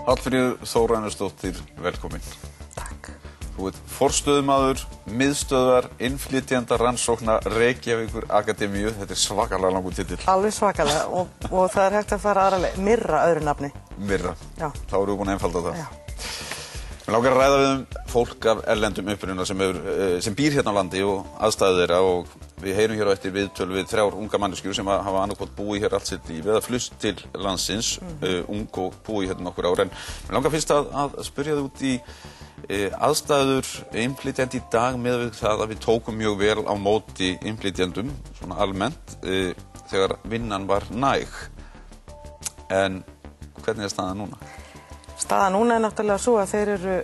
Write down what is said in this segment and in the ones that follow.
Hallfríður Þórarinsdóttir, velkomin. Takk. Þú ert forstöðumaður miðstöðvar innflytjenda rannsókna Reykjavíkur Akademíu. Þetta svakalega langur titill. Alveg svakalega og það hægt að fara aðra leið. Mirra öðru nafni. Mirra. Já. Þá erum við búin að einfalda það. Já. Mér langar að ræða við fólk af erlendum uppruna sem býr hérna á landi og aðstæður þeirra og við heyrum hér á eftir viðtöl við 3 unga manneskjur sem hafa annaðhvort búið hér allt sitt líf eða flust til landsins, ung og búið hérna nokkur ár. En mér langar fyrst að spyrja þig út í aðstæður innflytjenda í dag með við það að við tókum mjög vel á móti innflytjendum, svona almennt, þegar vinnan var næg. En hvernig staðan núna? Staðan núna náttúrulega svo að þeir eru,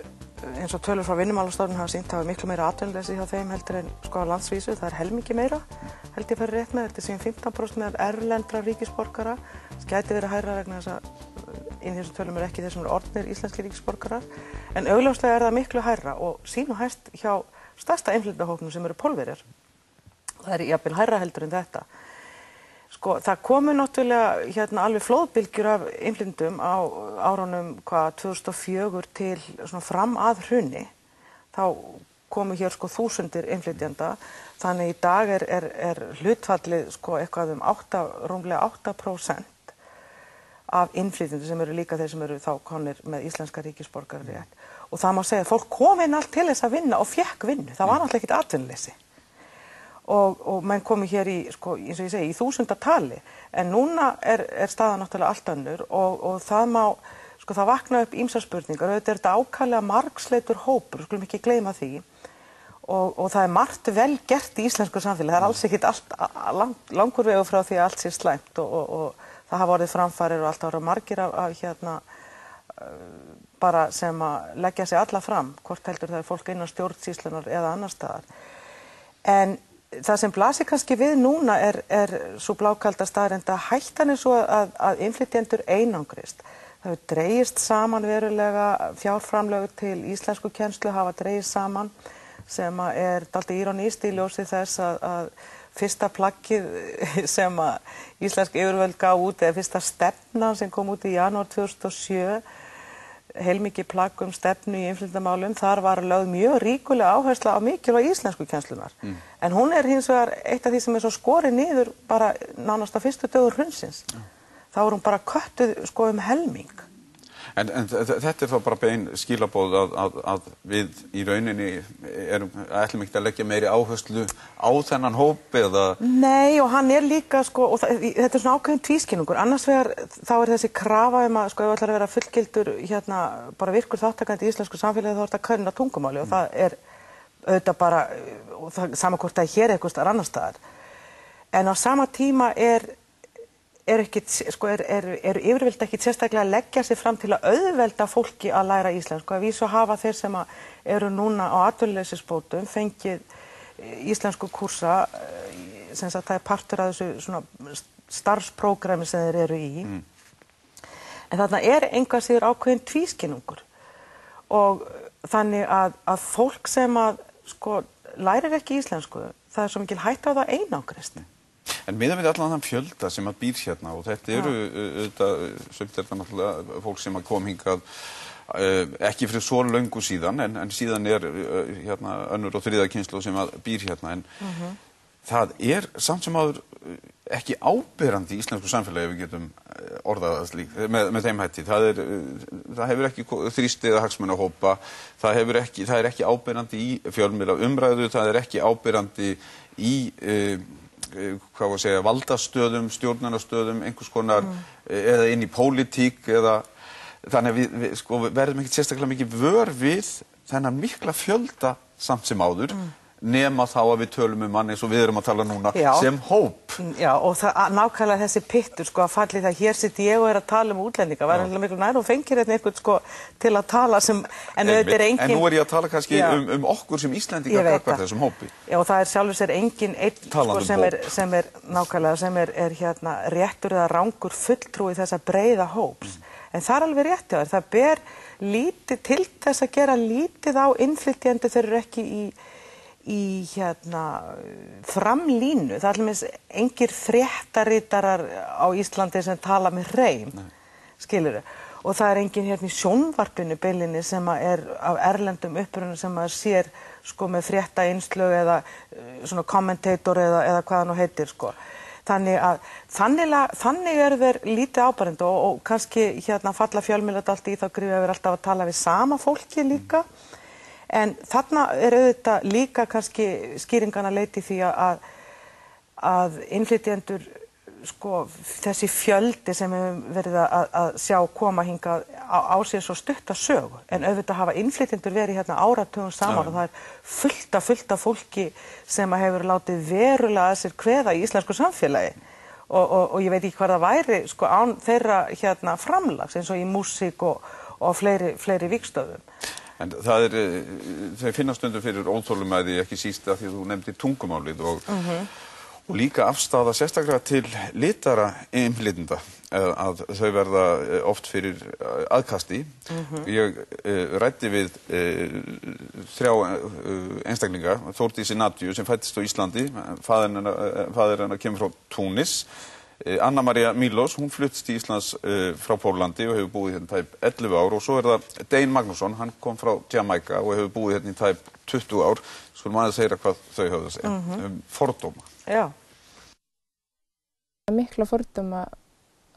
eins og tölur frá Vinnumálastofnun hafa sýnt, hafa miklu meira atvinnuleysi hjá þeim heldur en á landsvísu. Það helmingi meira, held ég færi rétt með. Þetta er 15% meðal erlendra ríkisborgara. Það gæti verið hærra vegna þess að inn í þessum tölum ekki þeir sem eru orðnir íslenskir ríkisborgarar. En augljóslega það miklu hærra og sín og hæst hjá stærsta innflytjendahópnum sem eru Pólverjar. Það er jafnvel hærra heldur en þetta. Sko, það komu náttúrulega alveg flóðbylgjur af innflytjendum á árunum 2004 til svona fram að hruni. Þá komu hér þúsundir innflytjenda. Þannig í dag er hlutfallið eitthvað rúmlega 8% af innflytjendum sem eru líka þeir sem eru þá komnir með íslenska ríkisborgararétt. Og það má segja að fólk kom inn allt til þess að vinna og fékk vinnu. Það var náttúrulega ekkert atvinnuleysi. Og menn komu hér eins og ég segi, í þúsundatali. En núna er staðan náttúrulega allt önnur og það má, það vakna upp ýmsar spurningar. Auðvitað er þetta ákaflega margsleitur hópur, skulum ekki gleyma því. Og það er margt vel gert í íslensku samfélagi. Það er alls ekkert langur vegur frá því að allt sé slæmt og það hafa orðið framfarir og allt ára margir bara sem að leggja sig alla fram, hvort heldur það er fólk innan stjórnsýslunar eða annar staðar. En það sem blasir kannski við núna er svo blákalda staðreynd að hættan er svo að innflytjendur einangrist. Það hefur dregist saman verulega fjárframlög til íslenskukennslu hafa dregist saman sem er dálítið írónískt í ljósi þess að fyrsta plaggið sem að íslensk yfirvöld gaf út eða fyrsta stefna sem kom út í janúar 2007 heilmikið plagg stefnu í innflytjendamálum, þar var lögð mjög ríkulega áhersla á mikilvægi íslenskukennslunar. En hún er hins vegar eitt af því sem er svo skorið niður bara nánast á fyrstu dögur hrunsins. Þá er hún bara köttuð helming. En þetta er þá bara bein skilaboð að við í rauninni ætlum ekki að leggja meiri áherslu á þennan hóp eða? Nei, og hann er líka, og þetta er svona ákveðin tvískinnungur. Annars vegar þá er þessi krafa að ef þú ætlar að vera fullgildur bara virkur þátttakandi í íslensku samfélagi þá er þetta kunna tungumáli og það er auðvitað bara, sama hvort það er hér eitthvað staðar annars staðar. En á sama tíma eru yfirvöld ekki sérstaklega að leggja sig fram til að auðvelda fólki að læra íslensku. Að vísu hafa þeir sem eru núna á atvinnuleysisbótum fengið íslensku kúrsa, sem sagt það er partur af þessu svona starfsprógrami sem þeir eru í. En þarna er engu að síður ákveðin tvískinnungur. Og þannig að fólk sem lærir ekki íslensku, það er svo mikil hætta á það einangrist. En miðað við allan þann fjölda sem að býr hérna og þetta eru sumt er það náttúrulega fólk sem að kom hingað ekki fyrir svo löngu síðan en síðan er önnur og þriðja kynslóð sem að býr hérna en það er samt sem áður ekki áberandi í íslensku samfélagi ef við getum orðað það slíkt með þeim hætti. Það hefur ekki þrýst eða hagsmunahópa, það er ekki áberandi í fjölmiðla umræðu, það er ekki áberandi í valdastöðum, stjórnunastöðum, einhvers konar eða inn í pólitík eða þannig að við verðum ekki sérstaklega mikið vör við þennan mikla fjölda samt sem áður nema þá að við tölum hann eins og við erum að tala núna sem hóp. Já, og nákvæmlega þessi pittur að falli það hér sitt ég og er að tala útlendinga, væri miklu nær og fengir einhvern til að tala sem en auðvitað er engin. En nú er ég að tala kannski okkur sem Íslendinga gagnvart þessum hópi. Já, og það er sjálfur sér engin einn sem er nákvæmlega sem er réttur eða rangur fulltrúi þessa breiða hóps. En það er alveg rétt hjá þér, það ber lítið til þess að gera lítið á innflytjendur þeir eru ekki í framlínu. Það er alveg engir fréttaritarar á Íslandi sem tala með hreim, skilurðu. og það er enginn hérna í sjónvarpinu beilinni sem er af erlendum uppruna sem maður sér sko með frétta innslög eða svona kommentator eða hvað það nú heitir sko. Þannig þeir lítið áberandi og kannski hérna falla fjölmiðlar dálítið í þá gryfja við alltaf að tala við sama fólki líka. En þarna auðvitað líka kannski skýringarna leiti því að innflytjendur, sko, þessi fjöldi sem við verið að sjá koma hingað á sér svo stutta sögu. En auðvitað hafa innflytjendur verið hérna áratugum saman og það er fullt af fólki sem hefur látið verulega að sér kveða í íslensku samfélagi. Og ég veit ekki hvað það væri, sko, án þeirra hérna framlags eins og í músík og fleiri vígstöðum. En það þau finna stundum fyrir óþolumæði, ekki síst af því að þú nefndir tungumálið og líka afstaða sérstaklega til litara innflytjenda, að þau verða oft fyrir aðkasti. Ég ræddi við 3 einstaklinga, Þórdísi Nadju sem fæddist á Íslandi, faðir hennar kemur frá Túnis, Anna María Mílos, hún fluttist til Íslands frá Pólandi og hefur búið hérna tæp 11 ár og svo það Dein Magnússon, hann kom frá Jamaica og hefur búið hérna í tæp 20 ár. Skulum aðeins heyra hvað þau höfðu að segja. Fordóma. Já. Mikla fordóma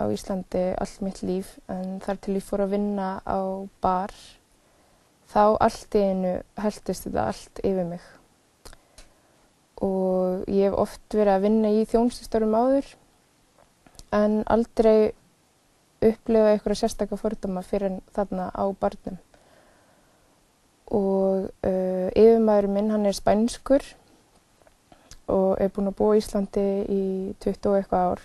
á Íslandi allt mitt líf, en þar til ég fór að vinna á bar, þá allt í einu helltist þetta allt yfir mig. Og ég hef oft verið að vinna í þjónustustörfum áður, en aldrei upplifa einhverja sérstaka fordóma fyrir þarna á barnum. Og yfirmaðurinn minn, hann er spænskur og er búinn að búa í Íslandi í 20 og eitthvað ár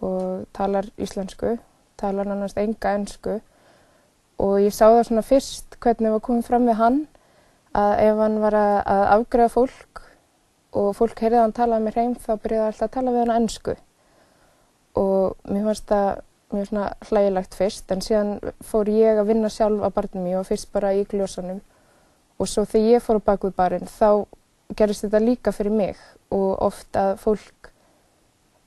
og talar íslensku, talar nánast enga ensku. Og ég sá það svona fyrst hvernig var komið fram við hann, að ef hann var að afgreiða fólk og fólk heyrði hann talaði með hreim, þá byrjaði alltaf að tala við hann á ensku. Og mér fannst það mjög svona hlægilegt fyrst, en síðan fór ég að vinna sjálf á barnum ég og fyrst bara í gljósanum. Og svo þegar ég fór á bak við barinn, þá gerist þetta líka fyrir mig og oft að fólk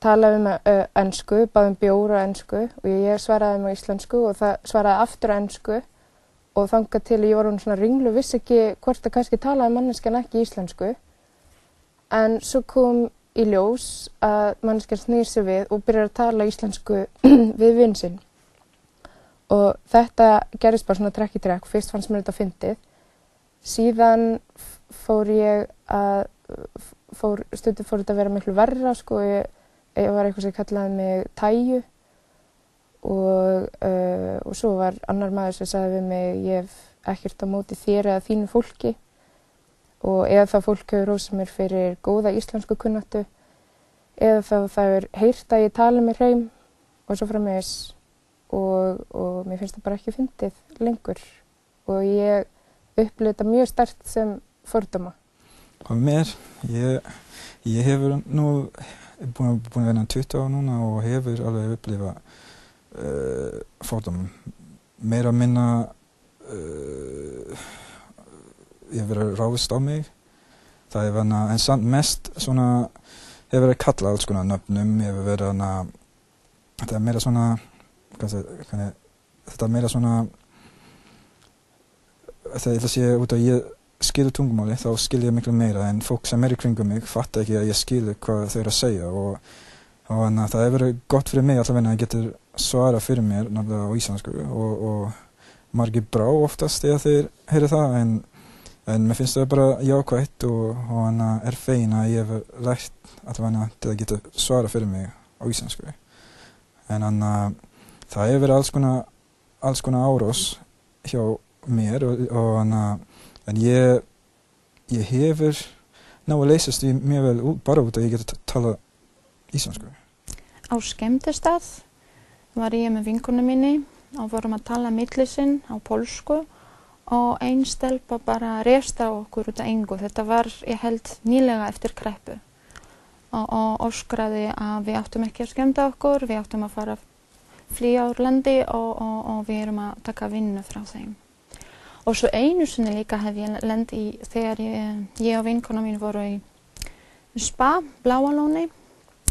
talaði með ensku, baði bjór á ensku og ég svaraði með íslensku og það svaraði aftur á ensku og þangað til ég var svona ringlu, vissi ekki hvort það kannski talaði manneskjan ekki íslensku. En svo kom í ljós að manneskjan snýr sig við og byrjar að tala íslensku við vin sinn. Og þetta gerist bara svona trekk í trekk. Fyrst fannst mér þetta fyndið. Síðan stundum fór þetta að vera miklu verra, sko. Ég var eitthvað sem kallaði mig Tæju og svo var annar maður sem sagði við mig, ég hef ekkert á móti þér eða þínu fólki. Og eða þá fólk hefur rósað mér fyrir góða íslensku kunnáttu, eða þá það er heyrt að ég tala með hreim og svo framvegis og mér finnst það bara ekki fyndið lengur. Og ég upplifði þetta mjög sterkt sem fordóma. Og mér, ég hefur nú búin að vera 20 ár núna og hefur alveg upplifað fordóma. Meira að minna ég hef verið ráðist á mig. Það er verið en samt mest svona, ég hef verið kallað alls konar nöfnum, ég hef verið þetta er meira svona, þetta er meira svona, þegar ég sé út að ég skilur tungumáli, þá skil ég miklu meira, en fólk sem í kringum mig fattar ekki að ég skilur hvað þau að segja og það er verið gott fyrir mig allavega að ég getur svara fyrir mér náttúrulega á íslensku og margir brá oftast þegar þeir heyri það, en mér finnst það bara jákvætt og hann er fegin að ég hef lært allavega til að geta svara fyrir mig á íslensku. En það hefur verið alls konar árás hjá mér en ég hefur ná að leysast því mjög vel bara út að ég geta tala íslensku. Á skemmtistað var ég með vinkonum minni og vorum að tala milli sinn á pólsku og ein stelpa bara réðst á okkur út af engu. Þetta var, ég held, nýlega eftir kreppu og öskraði að við áttum ekki að skemmta okkur, við áttum að fara flýja úr landi og við erum að taka vinnu frá þeim. Og svo einu sinni líka hef ég lent í þegar ég og vinkona mín voru í spa, Bláalóni.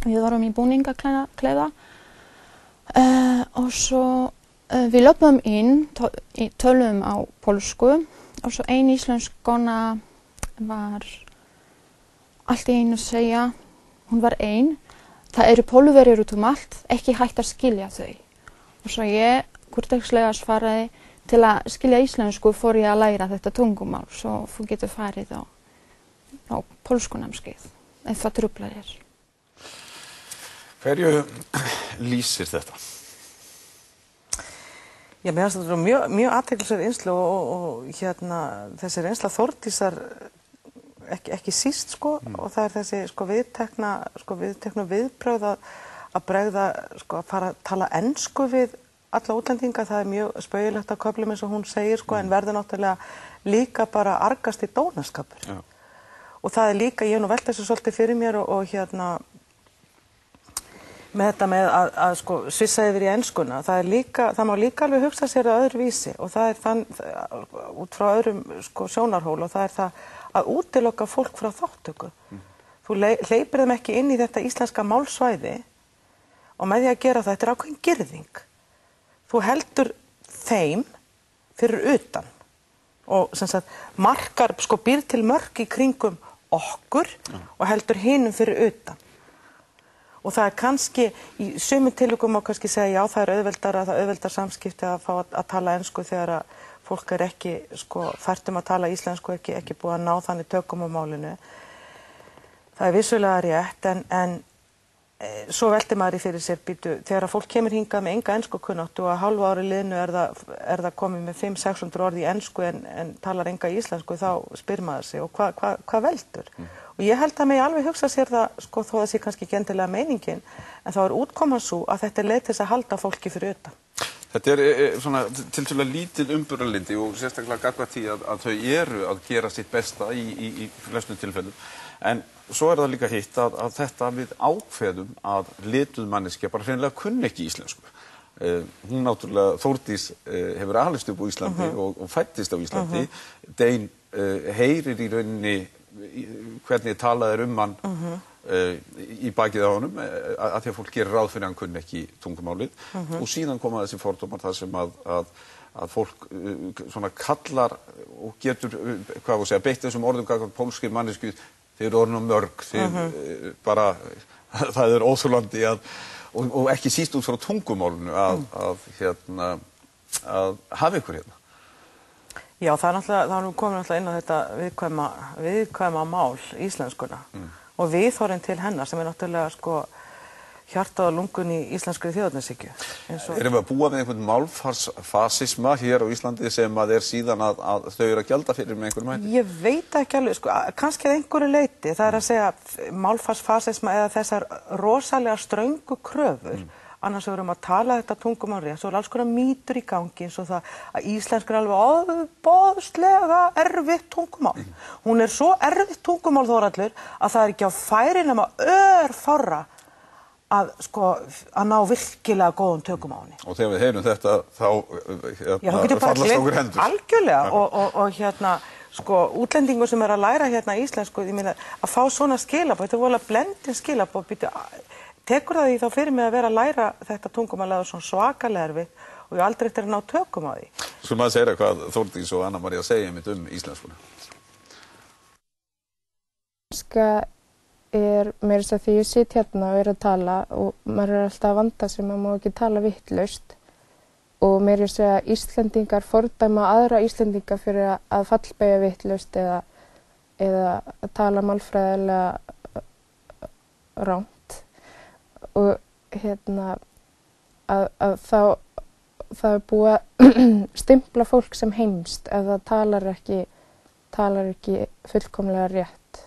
Við vorum í búningaklefa og svo Við löpum inn, tölum á pólsku og svo ein íslensk kona var allt í einu að segja, hún var ein, það eru Pólverjar út allt, ekki hægt að skilja þau. Og svo ég kurteislega svaraði, til að skilja íslensku fór ég að læra þetta tungumál, svo þú getur farið á pólskunámskeið, ef það truflar þér. Hverju lýsir þetta? Já, mér finnst þetta mjög athyglisverð reynsla og þessi reynsla Þórdísar ekki síst sko og það er þessi viðteknu viðbrögð að bregða sko að fara að tala ensku við alla útlendinga, það er mjög spaugilegt að köflum eins og hún segir sko en verður náttúrulega líka bara argast í dónaskapur. Já. Og það er líka, ég hef nú velt þessu svolítið fyrir mér og með þetta með að sko svissa yfir í enskuna, það má líka alveg hugsa sér að öðruvísi og það er út frá öðrum sko sjónarhól og það er það að útiloka fólk frá þátttöku. Þú hleypir þeim ekki inn í þetta íslenska málsvæði og með því að gera þetta er ákveðin girðing. Þú heldur þeim fyrir utan og sem sagt markar sko býr til mörk í kringum okkur og heldur hinum fyrir utan. Og það er kannski, í sumum tilvikum má kannski segja já það auðveldar samskipti að fá að tala ensku þegar að fólk er ekki sko fært að tala íslensku, ekki búið að ná þannig tökum á málinu. Það er vissulega rétt en svo velti maður í fyrir sér býtu, þegar að fólk kemur hingað með enga ensku kunnáttu og að hálfu ári liðnu er það komið með 500-600 orð í ensku en talar enga íslensku, þá spyr maður sig og hvað veldur? Og ég held að mig alveg hugsa sér það, sko, þó það sé kannski ekki endilega meiningin, en þá er útkoman svo að þetta er leið til þess að halda fólki fyrir utan. Þetta er svona tiltölulega lítil umburðarlyndi og sérstaklega gagnvart því að þau eru að gera sitt besta í flestum tilfellum. En svo er það líka hitt að þetta við ákveðum að lituð manneskja bara hreinlega kunni ekki íslensku. Hún náttúrulega, Þórdís hefur alist upp á Íslandi og fæddist á Íslandi. Dein heyrir í rauninni hvernig talað er hann í bakið á honum að því að fólk gerir ráð fyrir að hann kunni ekki tungumálið og síðan koma þessi fordómar þar sem að fólk svona kallar og getur, hvað segja, beitt þessum orðum gagnvart pólskri mannesku, þeir eru orðin mörg, þeir bara, það er óþolandi og ekki síst út frá tungumálinu að hafa ykkur hérna. Já, það er nú komin alltaf inn á þetta viðkvæma mál íslenskuna og viðhorfin til hennar sem er náttúrulega sko hjartað og lungun í íslenskri þjóðernishyggju. Erum við að búa með einhvern málfarsfasisma hér á Íslandi sem að er síðan að þau eru að gjalda fyrir með einhverjum hætti? Ég veit ekki alveg, sko, kannski að einhverju leyti, það er að segja málfarsfasisma eða þessar rosalega ströngu kröfur. Annars við erum að tala þetta tungumál rétt, svo er alls konar mýtur í gangi eins og það að íslenska er alveg ofboðslega erfitt tungumál. Hún er svo erfitt tungumál Þórhallur að það er ekki á færi nema örfárra að ná virkilega góðum tökum á henni. Og þegar við heyrum þetta þá fallast okkur hendur. Algjörlega og útlendingur sem er að læra hérna íslensku, ég meina að fá svona skilaboð, þetta er voðalega blendin skilaboð, tekur það því þá fyrir mig að vera að læra þetta tungumál að svona svakalega erfitt og ég aldrei eftir að ná tökum á því. Svo maður segja hvað Þórdís og Anna María segja einmitt íslenskuna. Íslenska er meira þess að því ég sit hérna og er að tala og maður er alltaf að vanda sem maður má ekki tala vitlaust og meira þess að Íslendingar fordæma aðra Íslendinga fyrir að fallbeygja vitlaust eða að tala málfræðilega rangt. Og að það er búið að stimpla fólk sem heimst ef það talar ekki fullkomlega rétt.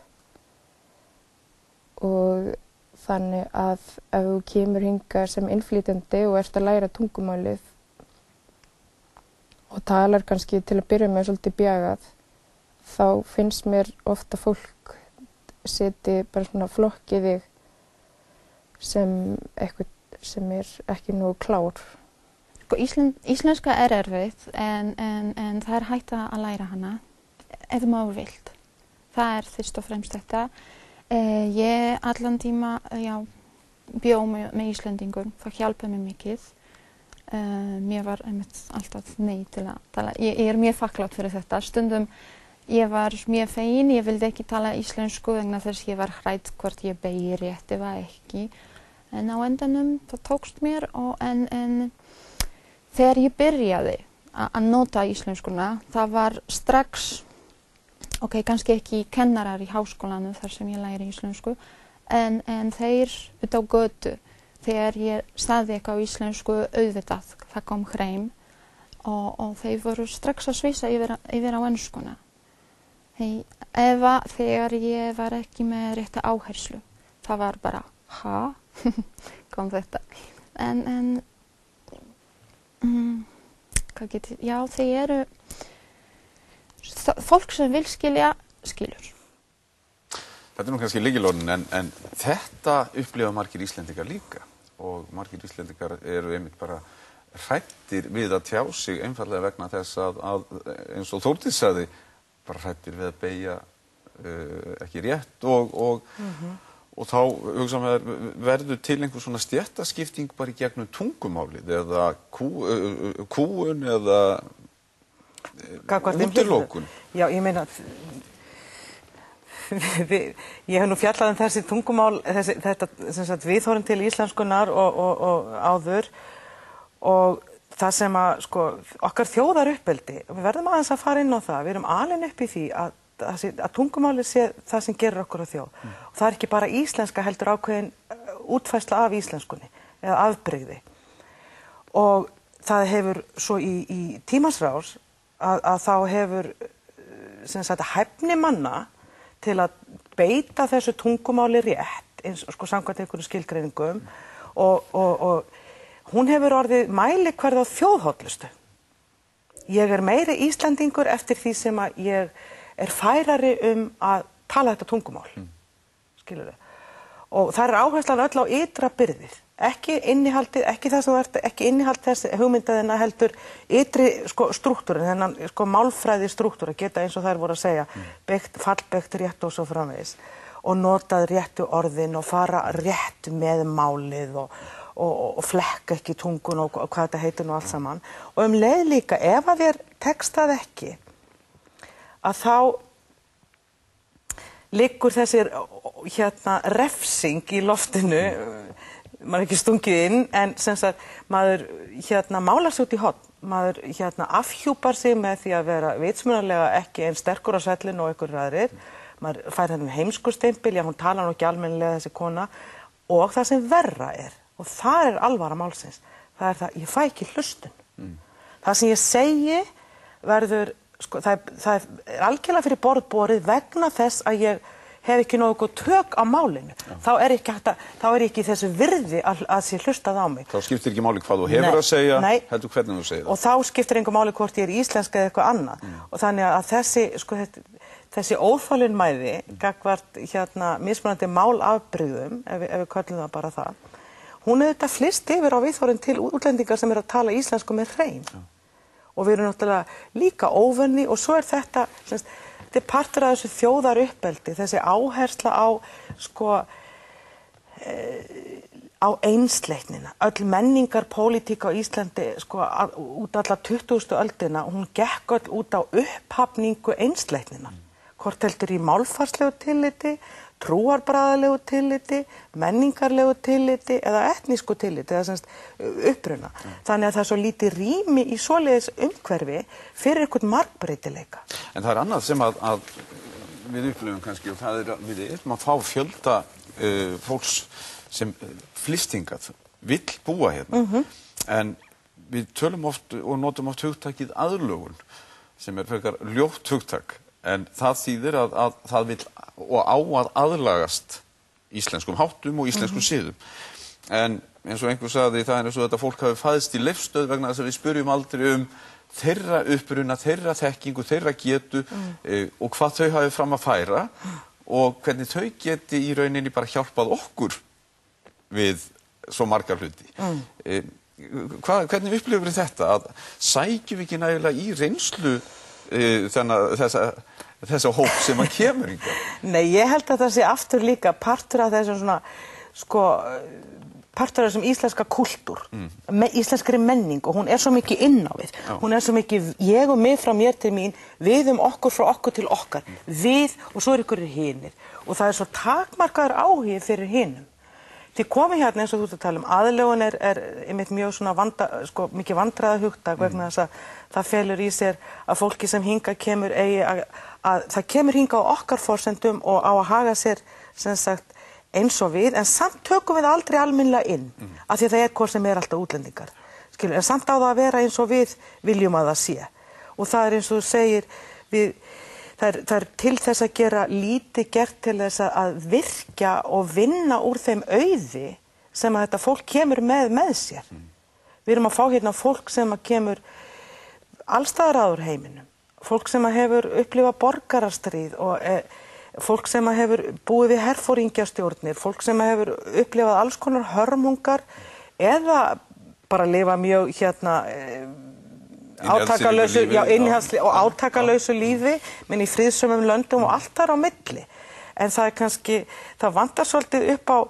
Og þannig að ef þú kemur hingað sem innflytjandi og ert að læra tungumálið og talar kannski til að byrja með svolítið bjagað, þá finnst mér ofta fólk seti bara svona flokkið þig sem eitthvað sem er ekki nógu klár. Íslenska er erfitt en það er hægt að læra hana ef maður vill. Það er fyrst og fremst þetta. Ég allan tíma bjó með Íslendingum, það hjálpaði mér mikið. Mér var einmitt alltaf nei til að tala. Ég mjög þakklát fyrir þetta. Stundum ég var mjög fegin, ég vildi ekki tala íslensku vegna þess ég var hrædd hvort ég begi rétt eða ekki. En á endanum það tókst mér en þegar ég byrjaði að nota íslenskuna, það var strax, kannski ekki kennarar í háskólanum þar sem ég læri íslensku, en þeir út á götu, þegar ég sagði eitthvað á íslensku auðvitað, það kom hreim og þeir voru strax að svissa yfir á enskuna. Eða þegar ég var ekki með rétta áherslu, það var bara, kom þetta. Þeir eru, fólk sem vil skilja, skilur. Þetta nú kannski lykilorðin, en þetta upplifa margir Íslendingar líka og margir Íslendingar eru einmitt bara hræddir við að tjá sig einfallega vegna þess að eins og Þórdís sagði, bara hræddir við að beygja ekki rétt og þá hugsa maður verður til einhver svona stéttaskipting bara í gegnum tungumálið eða kúgun eða útilokun. Já, ég meina ég hef nú fjallað þessi tungumál, þetta viðhorfin til íslenskunar og áður og það sem að okkar þjóðaruppeldi, við verðum aðeins að fara inn á það, við erum alin upp í því að tungumálið sé það sem gerir okkur að þjóð. Og það er ekki bara íslenska heldur ákveðin útfærsla af íslenskunni eða afbrigði. Og það hefur svo í tímans rás að þá hefur hæfni manna til að beita þessu tungumáli rétt, eins og samkvæmt einhverjum skilgreiningum og hún hefur orðið mælikvarði á þjóðhollustu. Ég er meiri Íslendingur eftir því sem að ég er færari að tala þetta tungumál, skilurðu. Og það er áherslan öll á ytra byrðir, ekki innihaldið, ekki það sem þú ert, ekki innihald þess hugmyndaðina heldur ytri strúktúrin, þennan málfræði strúktúr að geta eins og þær voru að segja, fallbeygt rétt og svo framvegis og notað réttu orðin og fara rétt með málið og flekka ekki tungun og hvað þetta heitir nú allt saman. Og leið líka, ef að þér tekst það ekki, að þá liggur þessir refsing í loftinu, maður er ekki stungið inn, en sem sagt, maður málar sig út í horn, maður afhjúpar sig með því að vera vitsmunarlega ekki eins sterkur á svellinu og einhverjir aðrir, maður fær þennan heimskustempil, já hún talar nú ekki almennilega þessi kona, og það sem verra og það er alvara málsins, það er það, ég fæ ekki hlustun. Það sem ég segi verður, það er algjörlega fyrir borðborið vegna þess að ég hef ekki nógu góð tök á málinu. Þá er ekki þessu virði að sé hlustað á mig. Þá skiptir ekki máli hvað þú hefur að segja, heldur hvernig þú segir það. Og þá skiptir engu máli hvort ég er íslenska eða eitthvað annað. Og þannig að þessi óþolinmæði gagnvart mismunandi málafbrigðum, ef við köllum það bara það, hún auðvitað flyst yfir á viðhorfin til útlendingar sem að tala íslensku með hreim. Og við erum náttúrulega líka óvönni og svo er þetta er partur af þessu þjóðaruppeldi, þessi áhersla á einsleitnina. Öll menningarpólitík á Íslandi út alla 20. öldina, hún gekk öll út á upphafningu einsleitnina. Hvort heldur í málfarslegu tilliti, trúarbragðalegu tilliti, menningarlegu tilliti eða etnísku tilliti, eða uppruna. Þannig að það er svo lítið rými í svoleiðis umhverfi fyrir einhvern margbreytileika. En það er annað sem að við upplifum kannski og það er við erum að fá fjölda fólks sem flyst hingað, vill búa hérna. En við tölum oft og notum oft hugtakið aðlögun sem er frekar ljótt hugtak. En það þýðir að það vill og á að aðlagast íslenskum háttum og íslenskum siðum. En eins og einhver sagði, það er eins og þetta fólk hafi fæðst í leifstöð vegna þess að við spyrjum aldrei þeirra uppruna, þeirra þekkingu, þeirra getu og hvað þau hafi fram að færa og hvernig þau geti í rauninni bara hjálpað okkur við svo margar hluti. Hvernig upplifum við þetta? Að sækjum við ekki nægilega í reynslu þessa hóp sem að kemur hingað? Nei, ég held að það sé aftur líka partur af þessum partur af þessum íslenska kúltúr, íslenskri menning og hún svo mikið inn á við. Hún svo mikið ég og mig frá mér til mín, við okkur frá okkur til okkar, við og svo ykkur hinir. Og það svo takmarkaður áhugi fyrir hinum. Þið komið hérna eins og þú ert að tala aðlögun einmitt mjög svona mikið vandræða hugtak vegna þess að það felur í sér að fólki sem hingað kemur eigi að það kemur hingað á okkar forsendum og á að haga sér sem sagt eins og við, en samt tökum við aldrei almennilega inn, af því að það hvort sem alltaf útlendingar, skilur, en samt á það að vera eins og við viljum að það sé. Og það eins og þú segir, það til þess að gera lítið gert til þess að virkja og vinna úr þeim auði sem að þetta fólk kemur með sér. Við erum að fá hérna fólk sem að kemur allstaðar að úr heiminum, fólk sem að hefur upplifað borgarastríð og fólk sem að hefur búið við herforingjastjórnir, fólk sem að hefur upplifað alls konar hörmungar eða bara lifa mjög átakalausu og átakalausu lífi, menn í friðsömum löndum og allt þar á milli. En það kannski, það vantar svolítið upp á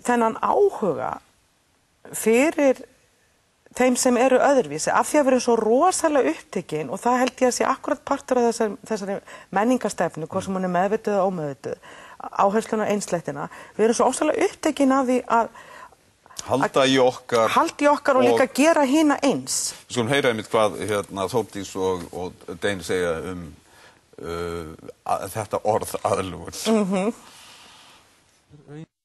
þennan áhuga fyrir þeim sem eru öðruvísi, af því að vera svo rosalega upptekinn og það held ég að sé akkurat partur af þessari menningarstefnu, hvort sem hún meðvituð og ómeðvituð, áhersluna og einsleitina. Við erum svo ósalega upptekinn af því að halda í okkar og líka gera hina eins. Við skulum heyra einmitt hvað Þórdís og Dein segja þetta orð aðlögun.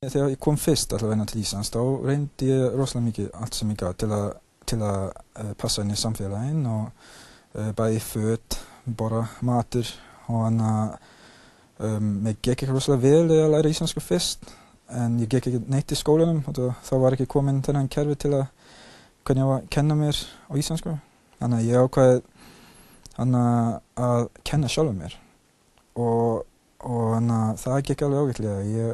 Þegar ég kom fyrst allavega til Íslands, þá reyndi ég rosalega mikið allt sem ég gat til að passa inn í samfélagin og bæði föt, bara matur og mér gekk ekki rosalega vel að læra íslensku fyrst, en ég gekk ekki neitt í skólanum og þá var ekki komin þennan kerfi til hvernig ég var að kenna mér á íslensku. Þannig að ég ákvaði að kenna sjálfum mér og það gekk alveg ágætlega. Ég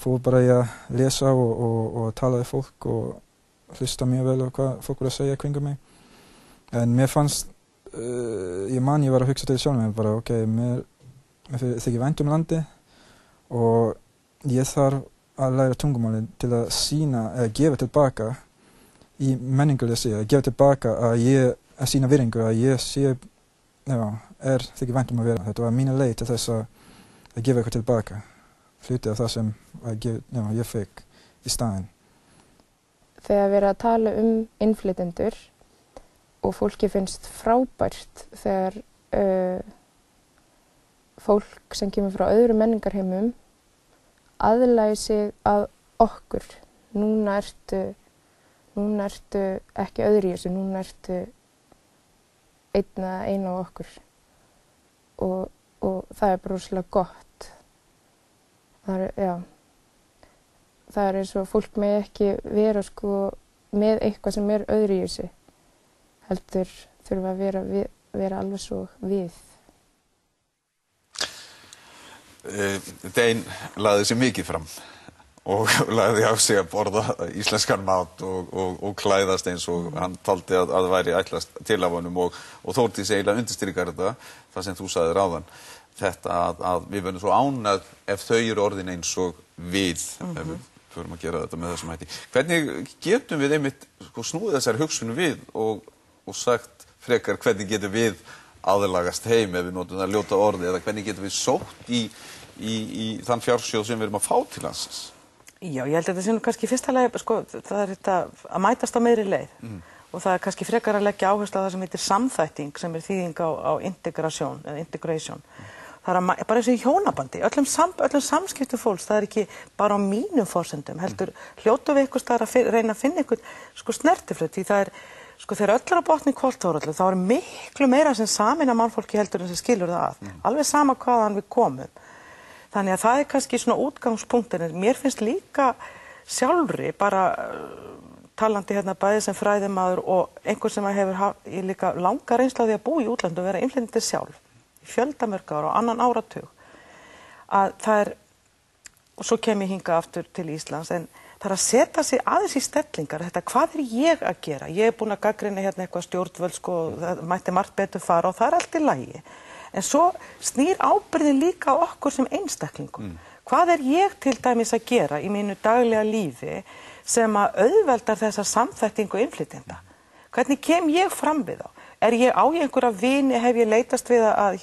fór bara í að lesa og tala við fólk og hlusta mjög vel á hvað fólk voru að segja kringum mig. En mér fannst, ég var að hugsa til sjálfum mér bara, ok, mér þykir vænt landið og ég þarf að læra tungumálið til að sýna, eða gefa tilbaka í menningulega sig, gefa tilbaka að sýna virðingu, að ég sé, þykir vænt að vera. Þetta var mína leið til þess að gefa eitthvað tilbaka. Hluti af það sem ég fekk í staðinn. Þegar við erum að tala innflytjendur og fólki finnst frábært þegar fólk sem kemur frá öðrum menningarheimum aðlagi sig að okkur. Núna ertu ekki öðru í þessu, núna ertu einn á okkur. Og það bara rosalega gott. Það eins og fólk með ekki vera með eitthvað sem öðru í þessu. Heldur þurfa að vera alveg svo við. Dein lagði sig mikið fram og lagði á sig að borða íslenskan mat og klæðast eins og hann taldi að það væri ætlast til af honum og Þórdís eiginlega undirstrikar þetta, það sem þú sagðir áðan, þetta að við verðum svo ánægð ef þau eru orðin eins og við, ef við förum að gera þetta með þessum hætti. Hvernig getum við einmitt snúið þessari hugsun við og sagt frekar hvernig getum við aðlagast heim ef við notum það ljóta orði eða hvernig getum við sótt í þann fjársjóð sem við erum að fá til landsins? Já, ég held að þetta sé nú kannski fyrsta lagi, það þetta að mætast á meiri leið og það kannski frekar að leggja áherslu á það sem heitir samþætting sem þýðing á integration eða integration. Það bara eins og í hjónabandi, öllum samskiptum fólks, það ekki bara á mínum forsendum, heldur hljótu við einhvers staðar að reyna að finna einhvern snertiflöt, því það þegar öll á botni hvolftórallu, þá miklu meira sem sameina mannfólki heldur en sem skilur það að, alveg sama hvaðan við komum. Þannig að það kannski svona útgangspunktin, en mér finnst líka sjálfri, bara talandi hérna bæði sem fræðimaður og einhver sem hefur líka langa reynslu af því að búa í útlöndum og vera innflytjandi sjálf, í fjöldamörg ára og annan áratug, að það og svo kem ég hingað aftur til Íslands, en það að setja sig aðeins í stellingar, þetta hvað ég að gera? Ég búin að gagnrýna hérna eitthvað stjórnvöld, það mætti margt betur fara og það allt í lagi. En svo snýr ábyrgðin líka á okkur sem einstaklingum. Hvað ég til dæmis að gera í mínu daglega lífi sem að auðveldar þessa samþættingu innflytjenda. Hvernig kem ég fram við þá? Á ég einhverja vini, hef ég leitast við að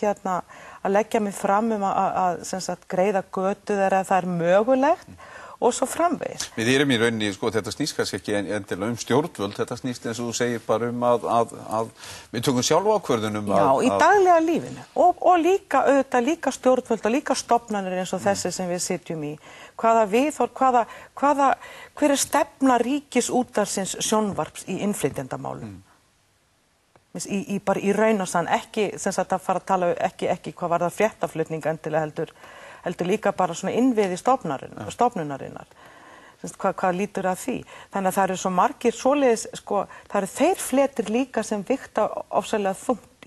leggja mig fram að sem sagt, greiða götu þegar það mögulegt og svo framvegis. Við erum í rauninni, sko, þetta snýst kannski ekki endilega stjórnvöld, þetta snýst eins og þú segir bara að við tökum sjálf ákvörðunum í daglega lífinu og líka auðvitað líka stjórnvöld og líka stofnanir eins og þessi sem við sitjum í. Hver stefna Ríkisútvarpsins sjónvarps í innflytjendamálum? Bara í raun og sann, ekki sem sagt að fara að tala ekki hvað var það fréttaflutning endilega heldur líka bara svona innviði stofnunarinnar. Hvað lítur að því? Þannig að það eru svo margir svoleiðis, sko, það eru þeir fletir líka sem vikta ofsalega þungt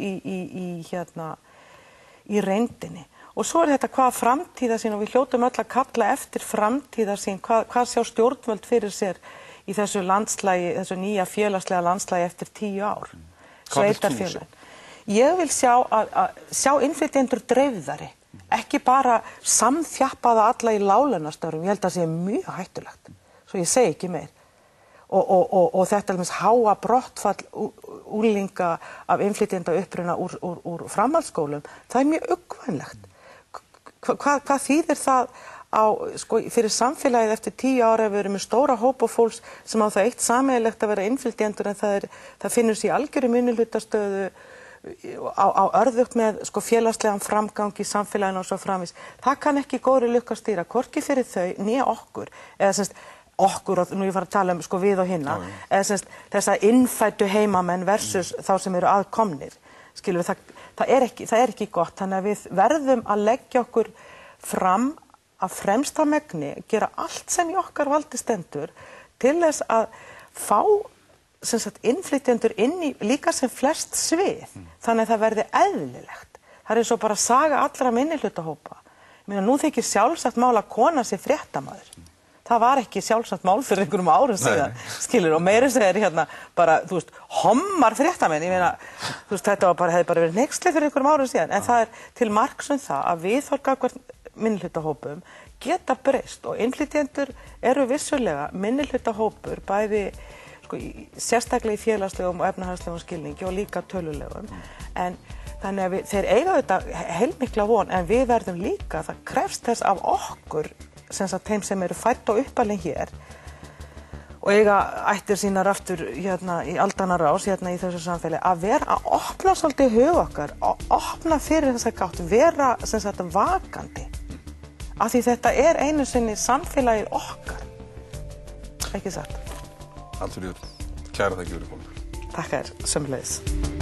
í reyndinni. Og svo þetta hvaða framtíðarsýn og við hljótum öll að kalla eftir framtíðarsýn, hvað sjá stjórnvöld fyrir sér í þessu landslægi, þessu nýja félagslega landslægi eftir 10 ár. Sveitarfélögin. Ég vil sjá innflytjendur dreifðari, ekki bara samþjappaða alla í láglaunastörfum, ég held að það sé mjög hættulegt, svo ég segi ekki meir. Og þetta háa brottfall unglinga af innflytjenda uppruna úr framhaldsskólum, það er mjög uggvænlegt. Hvað þýðir það fyrir samfélagið eftir 10 ára ef við erum með stóra hópa fólks sem á það eitt sameiginlegt að vera innflytjendur en það finnur sér í algjöru minnihlutastöðu á örðugt með félagslegan framgang í samfélaginu og svo framvís. Það kann ekki góðri lukka stýra, hvorki fyrir þau né okkur, eða semst okkur, og nú ég fara að tala við og hinna, eða semst þessa innfæddu heimamenn versus þá sem eru aðkomnir. Skilur við, það er ekki gott, þannig að við verðum að leggja okkur fram að fremsta megni, gera allt sem í okkar valdi stendur til þess að fá innflytjendur inn í líka sem flest svið, þannig að það verði eðlilegt. Það er eins og bara saga allra minnihlutahópa. Ég meina, nú þykir sjálfsagt mál að kona sé fréttamaður. Það var ekki sjálfsagt mál fyrir einhverjum árum síðan, skilur, og meira segir bara, þú veist, hommar fréttamenn, ég meina, þú veist, þetta hefði bara verið hneyksli fyrir einhverjum árum síðan, en það er til marks það að viðhorf gagnvart minnihlutahópum geta breyst og innflytjendur eru vissulega minnihlutahópur bæði sérstaklega í félagslegum og efnahagslegum skilningi og líka tölulegum en þannig að þeir eiga þetta heilmikla von en við verðum líka, það krefst þess af okkur þeim sem eru fædd og uppalin hér og eiga ættir sínar aftur í aldanna rás í þessu samfélagi að vera að opna svolítið hug okkar, opna fyrir þess að gátt, vera vakandi af því þetta er einu sinni samfélagið okkar, ekki satt. Hallfríður, kæra þakki fyrir komuna. Takk þér, sömuleiðis.